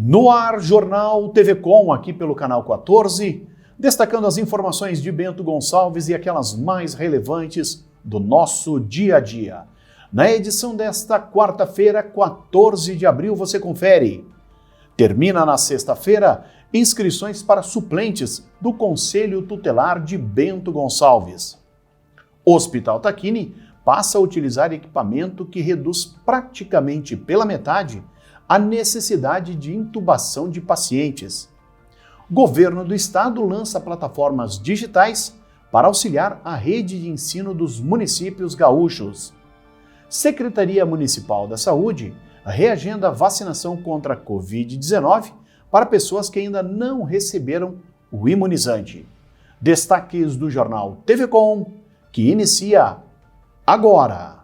No ar, Jornal TV Com, aqui pelo canal 14, destacando as informações de Bento Gonçalves e aquelas mais relevantes do nosso dia a dia. Na edição desta quarta-feira, 14 de abril, você confere. Termina na sexta-feira inscrições para suplentes do Conselho Tutelar de Bento Gonçalves. Hospital Tacchini passa a utilizar equipamento que reduz praticamente pela metade a necessidade de intubação de pacientes. Governo do Estado lança plataformas digitais para auxiliar a rede de ensino dos municípios gaúchos. Secretaria Municipal da Saúde reagenda a vacinação contra a Covid-19 para pessoas que ainda não receberam o imunizante. Destaques do Jornal TV Com, que inicia agora.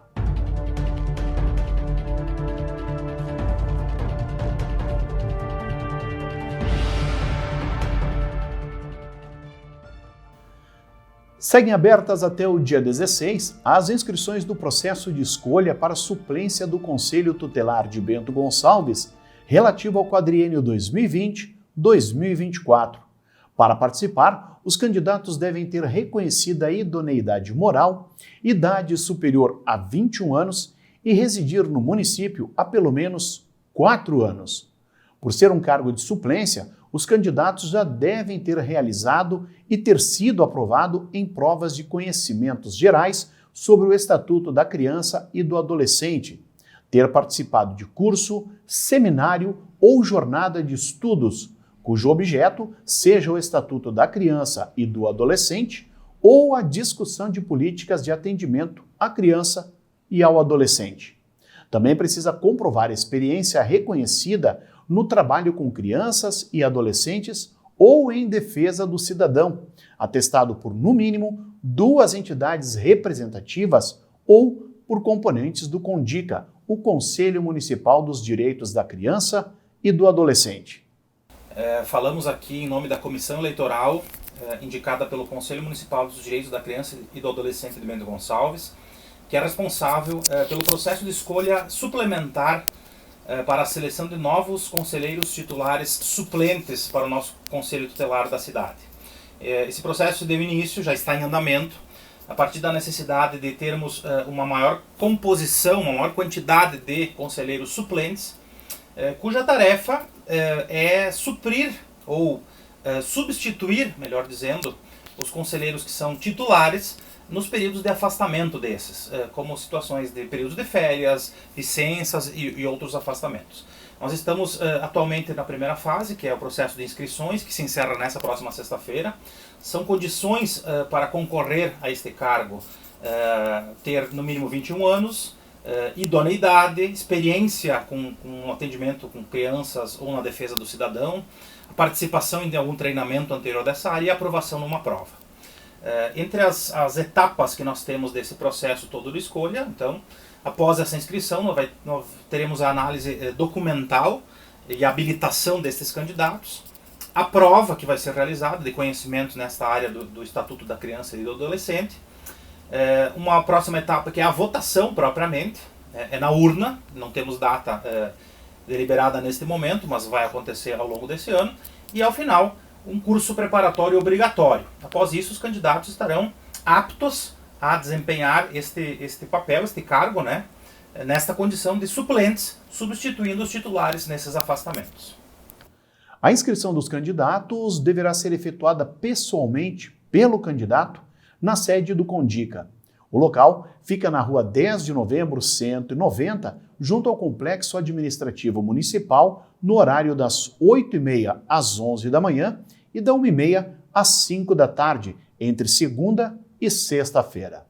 Seguem abertas até o dia 16 as inscrições do processo de escolha para suplência do Conselho Tutelar de Bento Gonçalves relativo ao quadriênio 2020-2024. Para participar, os candidatos devem ter reconhecida idoneidade moral, idade superior a 21 anos e residir no município há pelo menos 4 anos. Por ser um cargo de suplência, os candidatos já devem ter realizado e ter sido aprovado em provas de conhecimentos gerais sobre o Estatuto da Criança e do Adolescente, ter participado de curso, seminário ou jornada de estudos, cujo objeto seja o Estatuto da Criança e do Adolescente ou a discussão de políticas de atendimento à criança e ao adolescente. Também precisa comprovar experiência reconhecida no trabalho com crianças e adolescentes ou em defesa do cidadão, atestado por, no mínimo, 2 entidades representativas ou por componentes do CONDICA, o Conselho Municipal dos Direitos da Criança e do Adolescente. Falamos aqui em nome da Comissão Eleitoral, indicada pelo Conselho Municipal dos Direitos da Criança e do Adolescente de Bento Gonçalves, que é responsável pelo processo de escolha suplementar para a seleção de novos conselheiros titulares suplentes para o nosso Conselho Tutelar da cidade. Esse processo deu início, já está em andamento, a partir da necessidade de termos uma maior composição, uma maior quantidade de conselheiros suplentes, cuja tarefa é suprir ou substituir, melhor dizendo, os conselheiros que são titulares nos períodos de afastamento desses, como situações de períodos de férias, licenças e outros afastamentos. Nós estamos atualmente na primeira fase, que é o processo de inscrições, que se encerra nessa próxima sexta-feira. São condições para concorrer a este cargo, ter no mínimo 21 anos, idoneidade, experiência com atendimento com crianças ou na defesa do cidadão, a participação em algum treinamento anterior dessa área e a aprovação numa prova. Entre as etapas que nós temos desse processo todo de escolha, então, após essa inscrição, nós teremos a análise documental e a habilitação desses candidatos, a prova que vai ser realizada de conhecimentos nesta área do Estatuto da Criança e do Adolescente, uma próxima etapa que é a votação propriamente, é na urna, não temos data deliberada neste momento, mas vai acontecer ao longo desse ano, e ao final, um curso preparatório obrigatório. Após isso, os candidatos estarão aptos a desempenhar este papel, este cargo, nesta condição de suplentes, substituindo os titulares nesses afastamentos. A inscrição dos candidatos deverá ser efetuada pessoalmente pelo candidato na sede do CONDICA. O local fica na rua 10 de novembro, 190, junto ao Complexo Administrativo Municipal, no horário das 8h30 às 11 da manhã e da 1h30 às 5 da tarde, entre segunda e sexta-feira.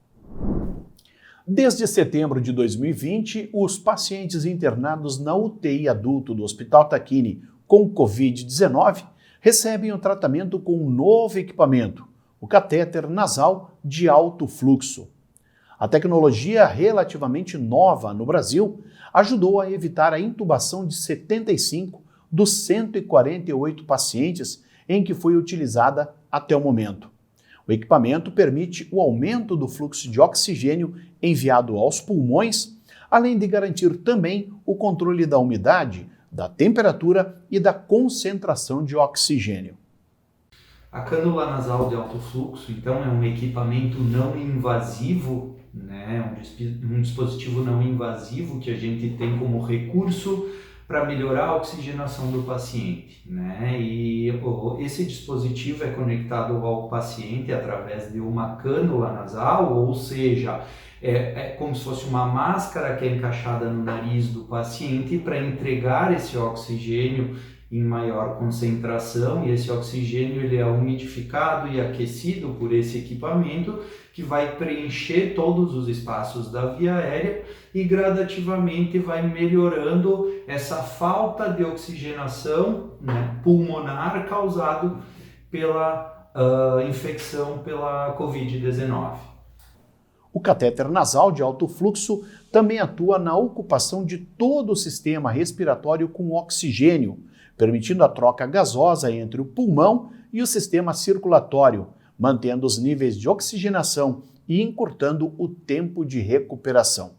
Desde setembro de 2020, os pacientes internados na UTI adulto do Hospital Tacchini com Covid-19 recebem o tratamento com um novo equipamento, o catéter nasal de alto fluxo. A tecnologia relativamente nova no Brasil ajudou a evitar a intubação de 75 dos 148 pacientes em que foi utilizada até o momento. O equipamento permite o aumento do fluxo de oxigênio enviado aos pulmões, além de garantir também o controle da umidade da temperatura e da concentração de oxigênio. A cânula nasal de alto fluxo, então, é um equipamento não invasivo, né? Um dispositivo não invasivo que a gente tem como recurso para melhorar a oxigenação do paciente, né? E esse dispositivo é conectado ao paciente através de uma cânula nasal, ou seja, é como se fosse uma máscara que é encaixada no nariz do paciente para entregar esse oxigênio em maior concentração, e esse oxigênio ele é umidificado e aquecido por esse equipamento que vai preencher todos os espaços da via aérea e gradativamente vai melhorando essa falta de oxigenação, né, pulmonar causado pela infecção pela Covid-19. O catéter nasal de alto fluxo também atua na ocupação de todo o sistema respiratório com oxigênio, permitindo a troca gasosa entre o pulmão e o sistema circulatório, mantendo os níveis de oxigenação e encurtando o tempo de recuperação.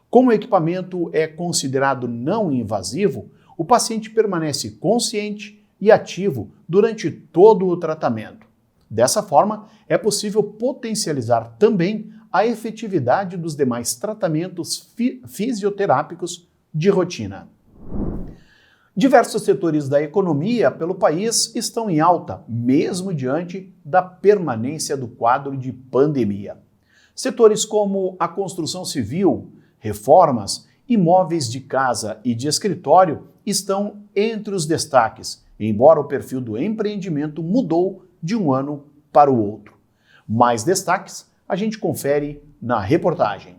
Como o equipamento é considerado não invasivo, o paciente permanece consciente e ativo durante todo o tratamento. Dessa forma, é possível potencializar também a efetividade dos demais tratamentos fisioterápicos de rotina. Diversos setores da economia pelo país estão em alta, mesmo diante da permanência do quadro de pandemia. Setores como a construção civil, reformas, imóveis de casa e de escritório estão entre os destaques, embora o perfil do empreendimento mudou de um ano para o outro. Mais destaques a gente confere na reportagem.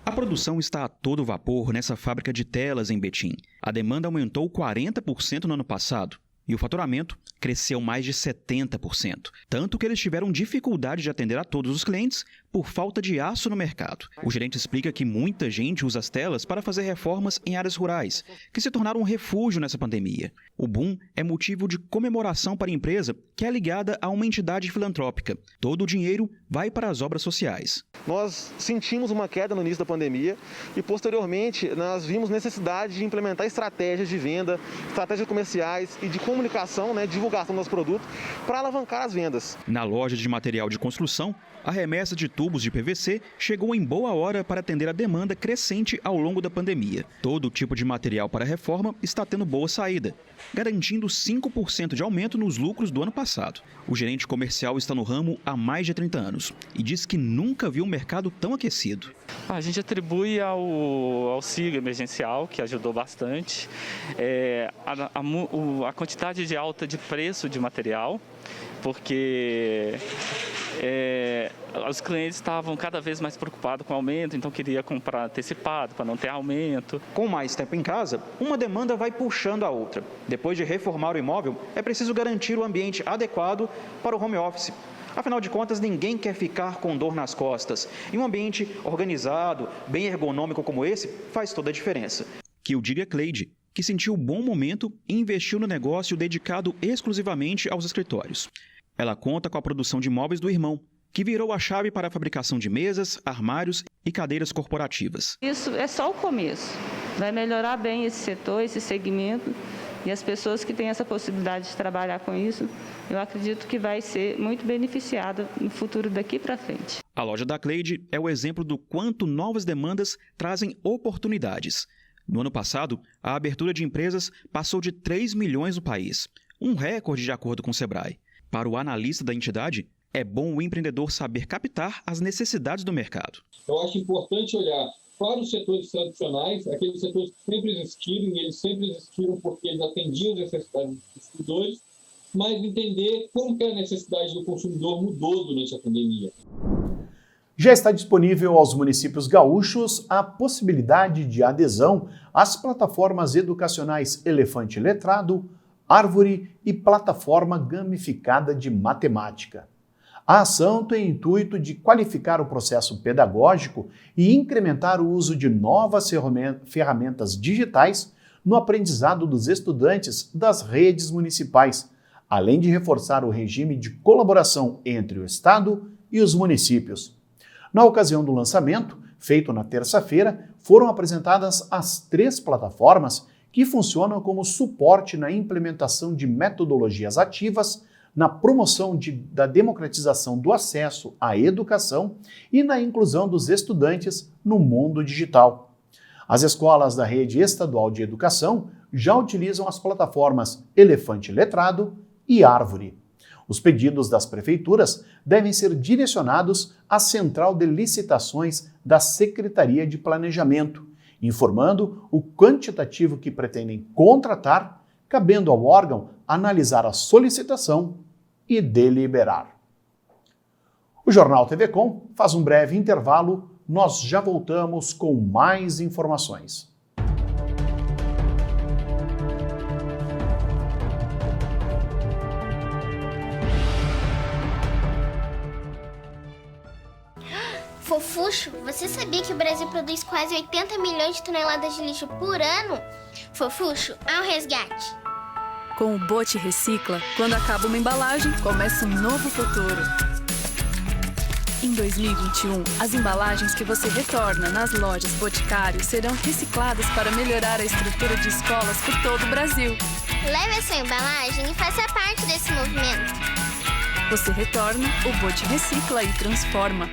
A produção está a todo vapor nessa fábrica de telas em Betim. A demanda aumentou 40% no ano passado e o faturamento cresceu mais de 70%. Tanto que eles tiveram dificuldade de atender a todos os clientes por falta de aço no mercado. O gerente explica que muita gente usa as telas para fazer reformas em áreas rurais, que se tornaram um refúgio nessa pandemia. O boom é motivo de comemoração para a empresa, que é ligada a uma entidade filantrópica. Todo o dinheiro vai para as obras sociais. Nós sentimos uma queda no início da pandemia e, posteriormente, nós vimos necessidade de implementar estratégias de venda, estratégias comerciais e de comunicação, divulgação dos produtos, para alavancar as vendas. Na loja de material de construção, a remessa de tubos de PVC chegou em boa hora para atender a demanda crescente ao longo da pandemia. Todo tipo de material para reforma está tendo boa saída, garantindo 5% de aumento nos lucros do ano passado. O gerente comercial está no ramo há mais de 30 anos e diz que nunca viu um mercado tão aquecido. A gente atribui ao auxílio emergencial, que ajudou bastante, a quantidade de alta de preço de material, porque os clientes estavam cada vez mais preocupados com o aumento, então queria comprar antecipado para não ter aumento. Com mais tempo em casa, uma demanda vai puxando a outra. Depois de reformar o imóvel, é preciso garantir o ambiente adequado para o home office. Afinal de contas, ninguém quer ficar com dor nas costas. E um ambiente organizado, bem ergonômico como esse, faz toda a diferença. Que o diga Cleide, que sentiu bom momento e investiu no negócio dedicado exclusivamente aos escritórios. Ela conta com a produção de móveis do irmão, que virou a chave para a fabricação de mesas, armários e cadeiras corporativas. Isso é só o começo. Vai melhorar bem esse setor, esse segmento, e as pessoas que têm essa possibilidade de trabalhar com isso, eu acredito que vai ser muito beneficiada no futuro daqui para frente. A loja da Cleide é o exemplo do quanto novas demandas trazem oportunidades. No ano passado, a abertura de empresas passou de 3 milhões no país, um recorde de acordo com o Sebrae. Para o analista da entidade, é bom o empreendedor saber captar as necessidades do mercado. Eu acho importante olhar para os setores tradicionais, aqueles setores que sempre existiram, e eles sempre existiram porque eles atendiam as necessidades dos consumidores, mas entender como que a necessidade do consumidor mudou durante a pandemia. Já está disponível aos municípios gaúchos a possibilidade de adesão às plataformas educacionais Elefante Letrado, Árvore e Plataforma Gamificada de Matemática. A ação tem o intuito de qualificar o processo pedagógico e incrementar o uso de novas ferramentas digitais no aprendizado dos estudantes das redes municipais, além de reforçar o regime de colaboração entre o Estado e os municípios. Na ocasião do lançamento, feito na terça-feira, foram apresentadas as 3 plataformas que funcionam como suporte na implementação de metodologias ativas, na promoção da democratização do acesso à educação e na inclusão dos estudantes no mundo digital. As escolas da rede estadual de educação já utilizam as plataformas Elefante Letrado e Árvore. Os pedidos das prefeituras devem ser direcionados à Central de Licitações da Secretaria de Planejamento, informando o quantitativo que pretendem contratar, cabendo ao órgão analisar a solicitação e deliberar. O Jornal TV Com faz um breve intervalo, nós já voltamos com mais informações. Fofuxo, você sabia que o Brasil produz quase 80 milhões de toneladas de lixo por ano? Fofuxo, ao resgate! Com o Bote Recicla, quando acaba uma embalagem, começa um novo futuro. Em 2021, as embalagens que você retorna nas lojas Boticário serão recicladas para melhorar a estrutura de escolas por todo o Brasil. Leve a sua embalagem e faça parte desse movimento. Você retorna, o Bote Recicla e transforma.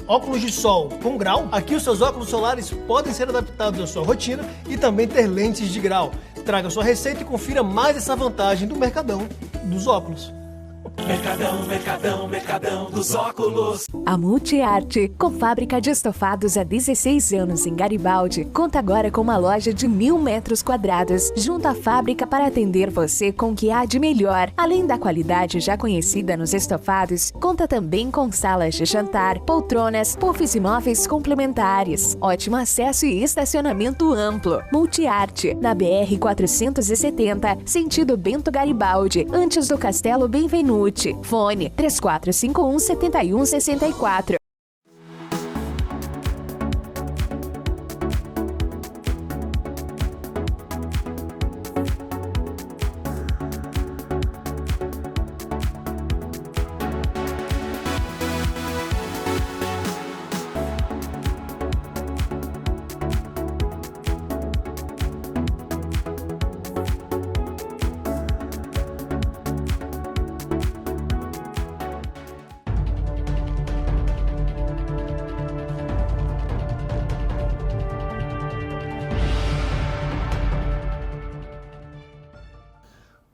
Óculos de sol com grau. Aqui os seus óculos solares podem ser adaptados à sua rotina e também ter lentes de grau. Traga sua receita e confira mais essa vantagem do Mercadão dos óculos. Mercadão dos óculos. A Multiarte, com fábrica de estofados há 16 anos em Garibaldi, conta agora com uma loja de 1.000 metros quadrados, junto à fábrica para atender você com o que há de melhor. Além da qualidade já conhecida nos estofados, conta também com salas de jantar, poltronas, puffs e móveis complementares, ótimo acesso e estacionamento amplo. Multiarte, na BR 470, sentido Bento Garibaldi, antes do Castelo Benvenuti. Fone 3451-7164.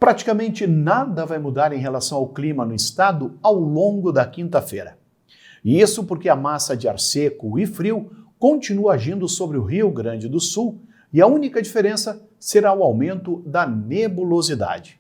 Praticamente nada vai mudar em relação ao clima no estado ao longo da quinta-feira. E isso porque a massa de ar seco e frio continua agindo sobre o Rio Grande do Sul e a única diferença será o aumento da nebulosidade.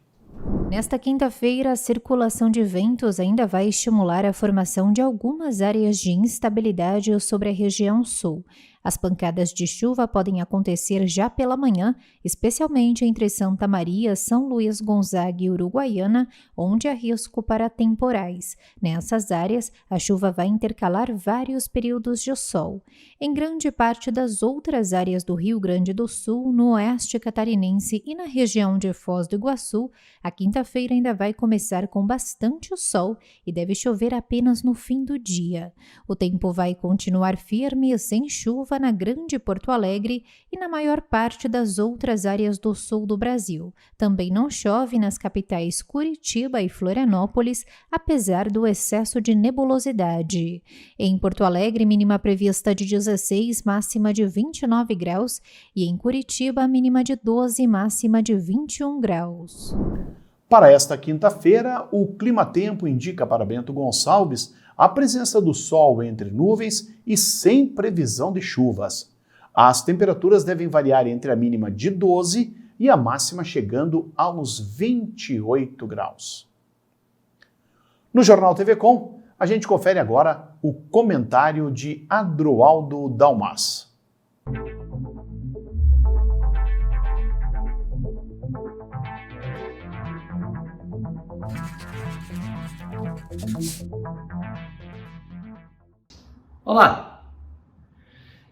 Nesta quinta-feira, a circulação de ventos ainda vai estimular a formação de algumas áreas de instabilidade sobre a região sul. As pancadas de chuva podem acontecer já pela manhã, especialmente entre Santa Maria, São Luís Gonzaga e Uruguaiana, onde há risco para temporais. Nessas áreas, a chuva vai intercalar vários períodos de sol. Em grande parte das outras áreas do Rio Grande do Sul, no oeste catarinense e na região de Foz do Iguaçu, a quinta-feira ainda vai começar com bastante sol e deve chover apenas no fim do dia. O tempo vai continuar firme e sem chuva na Grande Porto Alegre e na maior parte das outras áreas do sul do Brasil. Também não chove nas capitais Curitiba e Florianópolis, apesar do excesso de nebulosidade. Em Porto Alegre, mínima prevista de 16, máxima de 29 graus, e em Curitiba, mínima de 12, máxima de 21 graus. Para esta quinta-feira, o Climatempo indica para Bento Gonçalves a presença do sol entre nuvens e sem previsão de chuvas. As temperaturas devem variar entre a mínima de 12 e a máxima chegando aos 28 graus. No Jornal TV Com, a gente confere agora o comentário de Adroaldo Dalmas. Olá!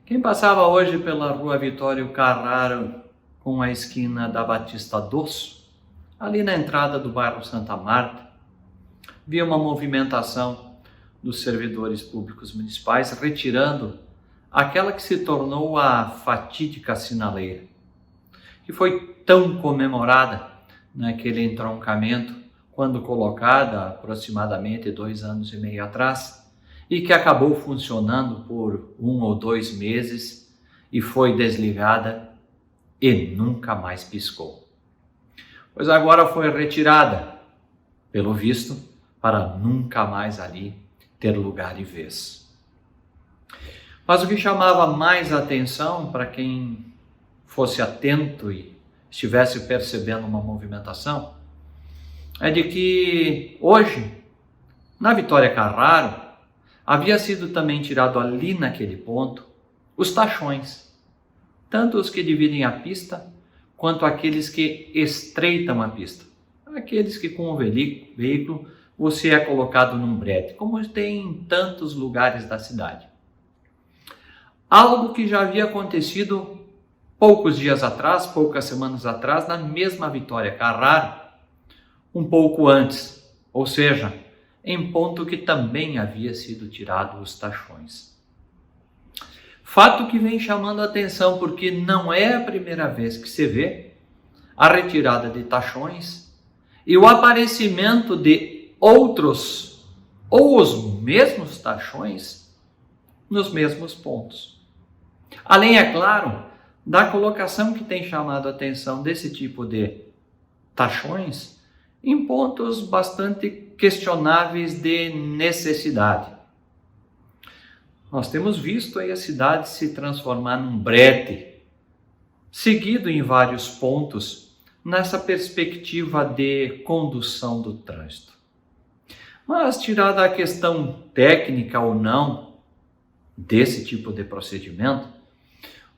Quem passava hoje pela Rua Vitório Carraro com a esquina da Batista Dosso, ali na entrada do bairro Santa Marta, via uma movimentação dos servidores públicos municipais retirando aquela que se tornou a fatídica sinaleira, que foi tão comemorada naquele entroncamento quando colocada aproximadamente 2 anos e meio atrás, e que acabou funcionando por 1 ou 2 meses e foi desligada e nunca mais piscou. Pois agora foi retirada, pelo visto, para nunca mais ali ter lugar e vez. Mas o que chamava mais atenção para quem fosse atento e estivesse percebendo uma movimentação é de que hoje, na Vitória Carraro, havia sido também tirado ali naquele ponto os tachões, tanto os que dividem a pista, quanto aqueles que estreitam a pista. Aqueles que com o veículo você é colocado num brete, como tem em tantos lugares da cidade. Algo que já havia acontecido poucos dias atrás, poucas semanas atrás, na mesma Vitória Carraro, um pouco antes, ou seja, em ponto que também havia sido tirado os tachões. Fato que vem chamando a atenção porque não é a primeira vez que se vê a retirada de tachões e o aparecimento de outros ou os mesmos tachões nos mesmos pontos. Além, é claro, da colocação que tem chamado a atenção desse tipo de tachões em pontos bastante questionáveis de necessidade. Nós temos visto aí a cidade se transformar num brete, seguido em vários pontos, nessa perspectiva de condução do trânsito. Mas, tirada a questão técnica ou não desse tipo de procedimento,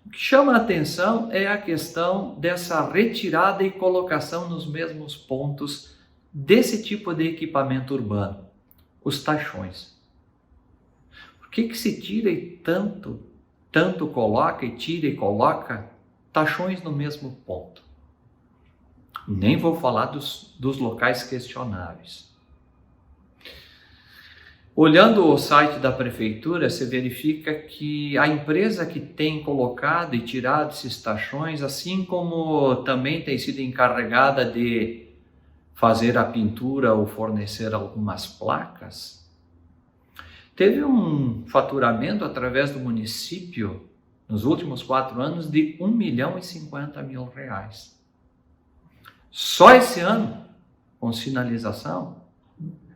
o que chama a atenção é a questão dessa retirada e colocação nos mesmos pontos desse tipo de equipamento urbano, os tachões. Por que se tira e tanto coloca e tira e coloca tachões no mesmo ponto? Nem vou falar dos locais questionáveis. Olhando o site da prefeitura, se verifica que a empresa que tem colocado e tirado esses tachões, assim como também tem sido encarregada de fazer a pintura ou fornecer algumas placas, teve um faturamento através do município nos últimos 4 anos de R$1.050.000. Só esse ano, com sinalização,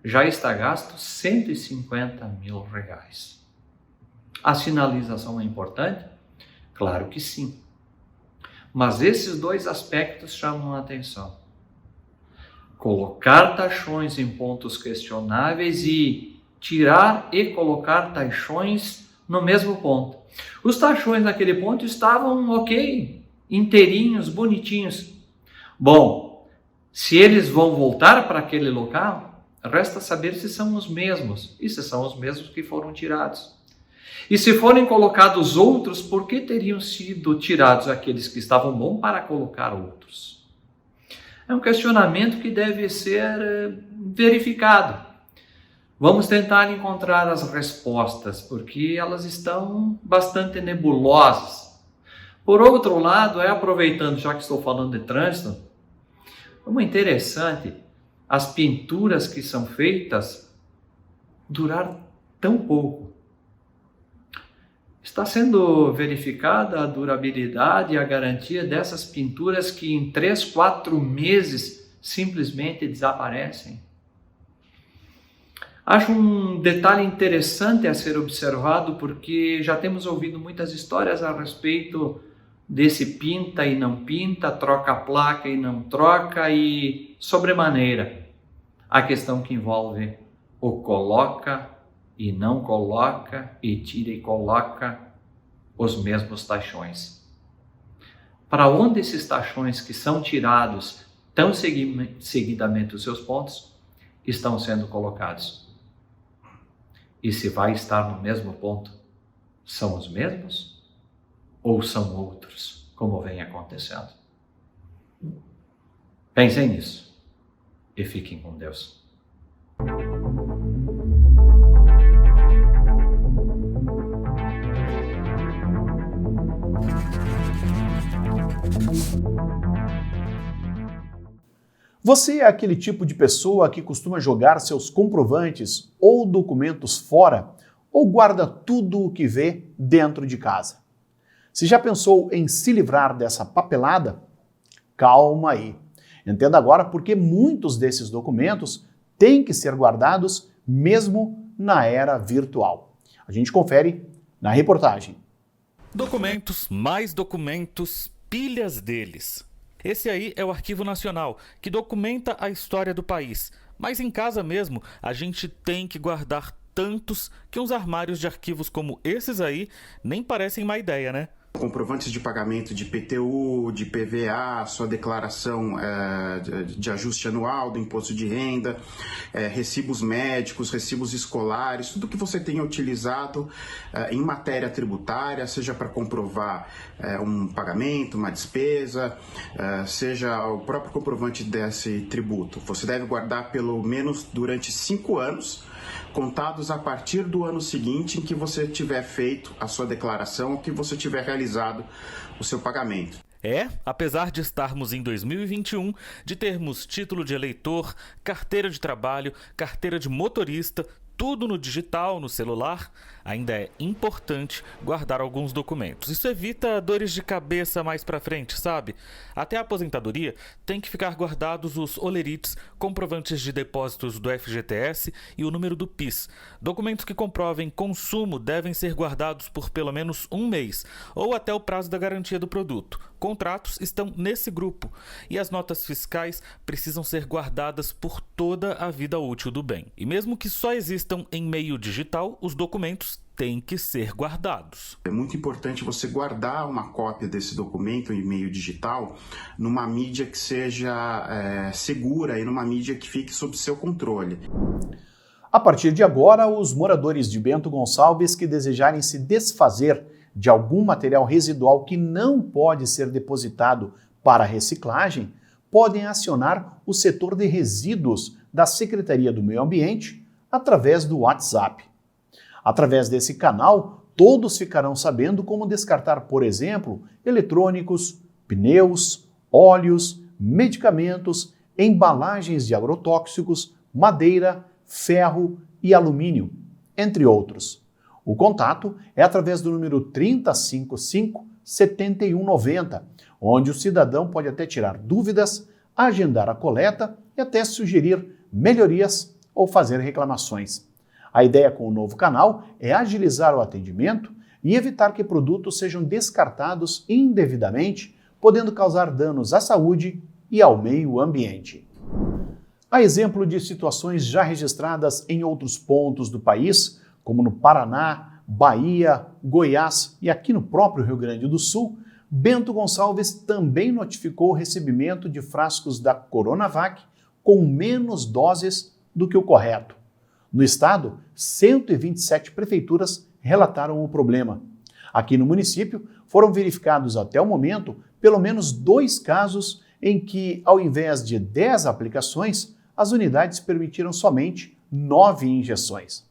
já está gasto R$150.000. A sinalização é importante? Claro que sim. Mas esses 2 aspectos chamam a atenção. Colocar tachões em pontos questionáveis e tirar e colocar tachões no mesmo ponto. Os tachões naquele ponto estavam ok, inteirinhos, bonitinhos. Bom, se eles vão voltar para aquele local, resta saber se são os mesmos, e se são os mesmos que foram tirados. E se forem colocados outros, por que teriam sido tirados aqueles que estavam bons para colocar outros? É um questionamento que deve ser verificado. Vamos tentar encontrar as respostas, porque elas estão bastante nebulosas. Por outro lado, aproveitando, já que estou falando de trânsito, como interessante as pinturas que são feitas durar tão pouco. Está sendo verificada a durabilidade e a garantia dessas pinturas que em 3, 4 meses simplesmente desaparecem. Acho um detalhe interessante a ser observado porque já temos ouvido muitas histórias a respeito desse pinta e não pinta, troca a placa e não troca e sobremaneira a questão que envolve o coloca e não coloca e tira e coloca os mesmos tachões. Para onde esses tachões que são tirados tão seguidamente os seus pontos estão sendo colocados? E se vai estar no mesmo ponto, são os mesmos ou são outros, como vem acontecendo? Pensem nisso e fiquem com Deus. Você é aquele tipo de pessoa que costuma jogar seus comprovantes ou documentos fora ou guarda tudo o que vê dentro de casa? Se já pensou em se livrar dessa papelada? Calma aí. Entenda agora porque muitos desses documentos têm que ser guardados mesmo na era virtual. A gente confere na reportagem. Documentos, mais documentos, pilhas deles. Esse aí é o Arquivo Nacional, que documenta a história do país. Mas em casa mesmo, a gente tem que guardar tantos que uns armários de arquivos como esses aí nem parecem má ideia, né? Comprovantes de pagamento de IPTU, de PVA, sua declaração de ajuste anual do imposto de renda, recibos médicos, recibos escolares, tudo que você tenha utilizado em matéria tributária, seja para comprovar um pagamento, uma despesa, seja o próprio comprovante desse tributo. Você deve guardar pelo menos durante 5 anos, contados a partir do ano seguinte em que você tiver feito a sua declaração ou que você tiver realizado o seu pagamento. Apesar de estarmos em 2021, de termos título de eleitor, carteira de trabalho, carteira de motorista, tudo no digital, no celular, ainda é importante guardar alguns documentos. Isso evita dores de cabeça mais pra frente, sabe? Até a aposentadoria tem que ficar guardados os olerites, comprovantes de depósitos do FGTS e o número do PIS. Documentos que comprovem consumo devem ser guardados por pelo menos 1 mês, ou até o prazo da garantia do produto. Contratos estão nesse grupo e as notas fiscais precisam ser guardadas por toda a vida útil do bem. E mesmo que só existam em meio digital, os documentos têm que ser guardados. É muito importante você guardar uma cópia desse documento em meio digital numa mídia que seja segura e numa mídia que fique sob seu controle. A partir de agora, os moradores de Bento Gonçalves que desejarem se desfazer de algum material residual que não pode ser depositado para reciclagem, podem acionar o setor de resíduos da Secretaria do Meio Ambiente através do WhatsApp. Através desse canal, todos ficarão sabendo como descartar, por exemplo, eletrônicos, pneus, óleos, medicamentos, embalagens de agrotóxicos, madeira, ferro e alumínio, entre outros. O contato é através do número 3055-7190, onde o cidadão pode até tirar dúvidas, agendar a coleta e até sugerir melhorias ou fazer reclamações. A ideia com o novo canal é agilizar o atendimento e evitar que produtos sejam descartados indevidamente, podendo causar danos à saúde e ao meio ambiente. A exemplo de situações já registradas em outros pontos do país, como no Paraná, Bahia, Goiás e aqui no próprio Rio Grande do Sul, Bento Gonçalves também notificou o recebimento de frascos da Coronavac com menos doses do que o correto. No estado, 127 prefeituras relataram o problema. Aqui no município, foram verificados até o momento pelo menos 2 casos em que, ao invés de 10 aplicações, as unidades permitiram somente 9 injeções.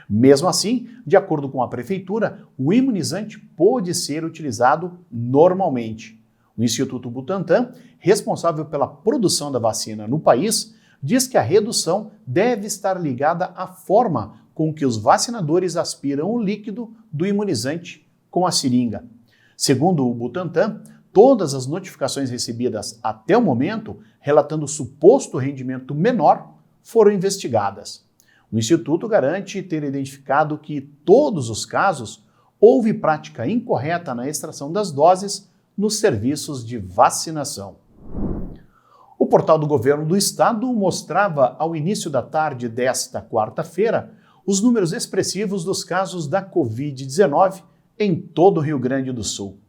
Mesmo assim, de acordo com a prefeitura, o imunizante pôde ser utilizado normalmente. O Instituto Butantan, responsável pela produção da vacina no país, diz que a redução deve estar ligada à forma com que os vacinadores aspiram o líquido do imunizante com a seringa. Segundo o Butantan, todas as notificações recebidas até o momento, relatando suposto rendimento menor, foram investigadas. O Instituto garante ter identificado que, em todos os casos, houve prática incorreta na extração das doses nos serviços de vacinação. O portal do Governo do Estado mostrava, ao início da tarde desta quarta-feira, os números expressivos dos casos da Covid-19 em todo o Rio Grande do Sul.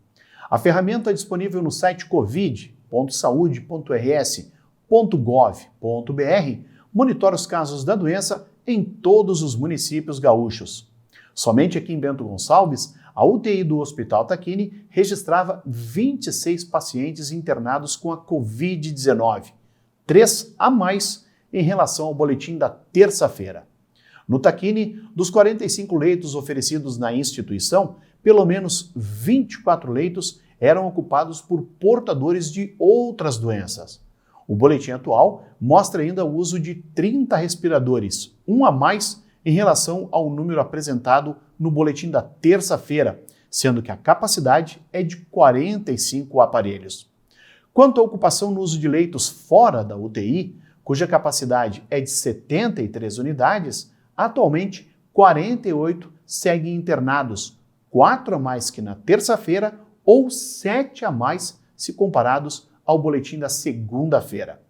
A ferramenta é disponível no site covid.saude.rs.gov.br monitora os casos da doença em todos os municípios gaúchos. Somente aqui em Bento Gonçalves, a UTI do Hospital Tacchini registrava 26 pacientes internados com a Covid-19, 3 a mais em relação ao boletim da terça-feira. No Tacchini, dos 45 leitos oferecidos na instituição, pelo menos 24 leitos eram ocupados por portadores de outras doenças. O boletim atual mostra ainda o uso de 30 respiradores, um a mais em relação ao número apresentado no boletim da terça-feira, sendo que a capacidade é de 45 aparelhos. Quanto à ocupação no uso de leitos fora da UTI, cuja capacidade é de 73 unidades, atualmente 48 seguem internados, 4 a mais que na terça-feira ou 7 a mais se comparados ao boletim da segunda-feira.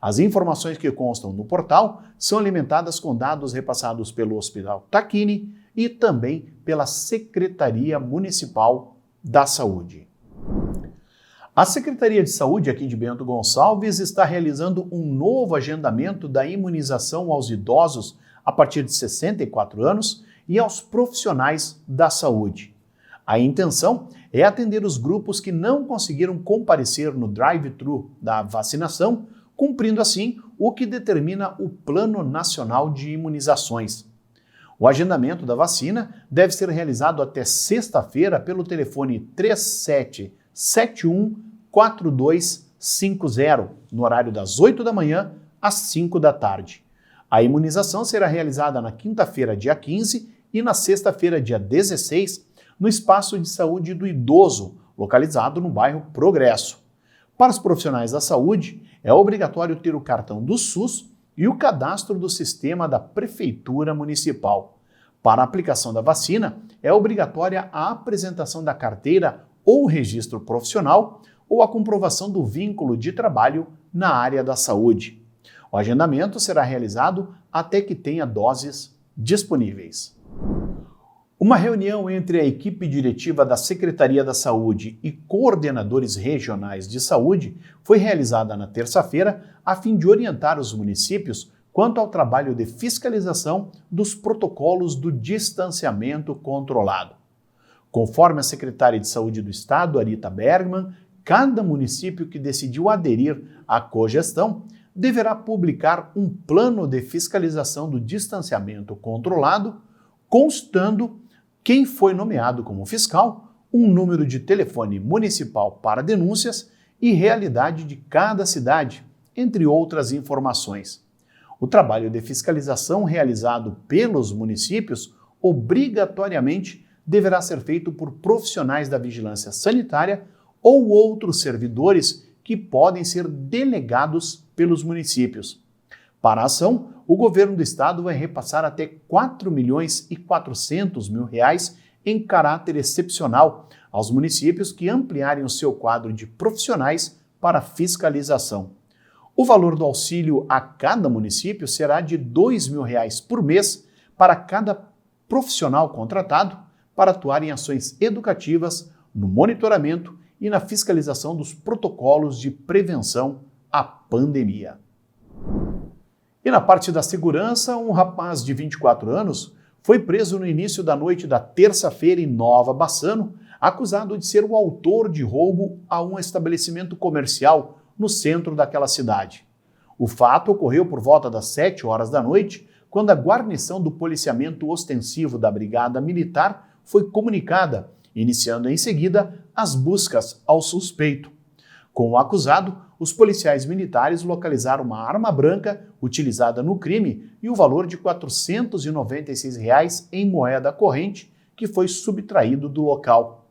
As informações que constam no portal são alimentadas com dados repassados pelo Hospital Tacchini e também pela Secretaria Municipal da Saúde. A Secretaria de Saúde aqui de Bento Gonçalves está realizando um novo agendamento da imunização aos idosos a partir de 64 anos e aos profissionais da saúde. A intenção é atender os grupos que não conseguiram comparecer no drive-thru da vacinação, cumprindo assim o que determina o Plano Nacional de Imunizações. O agendamento da vacina deve ser realizado até sexta-feira pelo telefone 3771-4250, no horário das 8 da manhã às 5 da tarde. A imunização será realizada na quinta-feira, dia 15, e na sexta-feira, dia 16, no Espaço de Saúde do Idoso, localizado no bairro Progresso. Para os profissionais da saúde, é obrigatório ter o cartão do SUS e o cadastro do sistema da Prefeitura Municipal. Para a aplicação da vacina, é obrigatória a apresentação da carteira ou registro profissional ou a comprovação do vínculo de trabalho na área da saúde. O agendamento será realizado até que tenha doses disponíveis. Uma reunião entre a equipe diretiva da Secretaria da Saúde e coordenadores regionais de saúde foi realizada na terça-feira a fim de orientar os municípios quanto ao trabalho de fiscalização dos protocolos do distanciamento controlado. Conforme a secretária de Saúde do Estado, Arita Bergman, cada município que decidiu aderir à cogestão deverá publicar um plano de fiscalização do distanciamento controlado, constando quem foi nomeado como fiscal, um número de telefone municipal para denúncias e realidade de cada cidade, entre outras informações. O trabalho de fiscalização realizado pelos municípios obrigatoriamente deverá ser feito por profissionais da vigilância sanitária ou outros servidores que podem ser delegados pelos municípios. Para a ação, o governo do estado vai repassar até R$ 4.400.000 em caráter excepcional aos municípios que ampliarem o seu quadro de profissionais para fiscalização. O valor do auxílio a cada município será de R$ 2.000 por mês para cada profissional contratado para atuar em ações educativas, no monitoramento e na fiscalização dos protocolos de prevenção à pandemia. E na parte da segurança, um rapaz de 24 anos foi preso no início da noite da terça-feira em Nova Bassano, acusado de ser o autor de roubo a um estabelecimento comercial no centro daquela cidade. O fato ocorreu por volta das 7 horas da noite, quando a guarnição do policiamento ostensivo da Brigada Militar foi comunicada, iniciando em seguida as buscas ao suspeito. Com o acusado, os policiais militares localizaram uma arma branca utilizada no crime e o valor de R$ 496 em moeda corrente, que foi subtraído do local.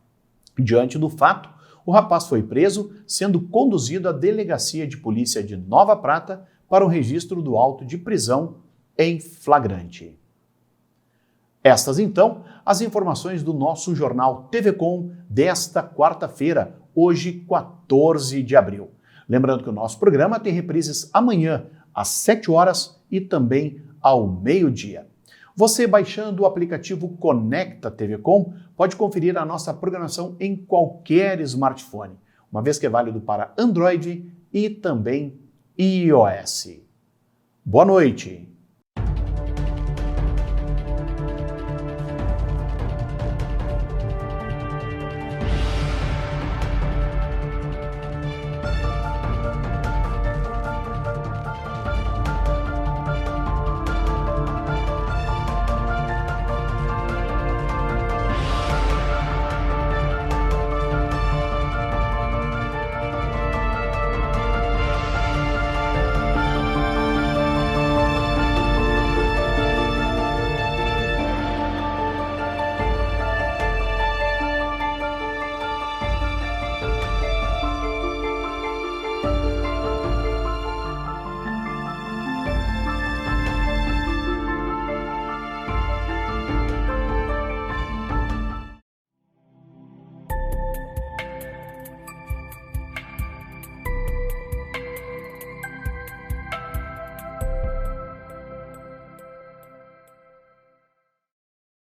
Diante do fato, o rapaz foi preso, sendo conduzido à Delegacia de Polícia de Nova Prata para o registro do auto de prisão em flagrante. Estas, então, as informações do nosso jornal TV Com desta quarta-feira, hoje, 14 de abril. Lembrando que o nosso programa tem reprises amanhã, às 7 horas e também ao meio-dia. Você, baixando o aplicativo Conecta TV Com, pode conferir a nossa programação em qualquer smartphone, uma vez que é válido para Android e também iOS. Boa noite!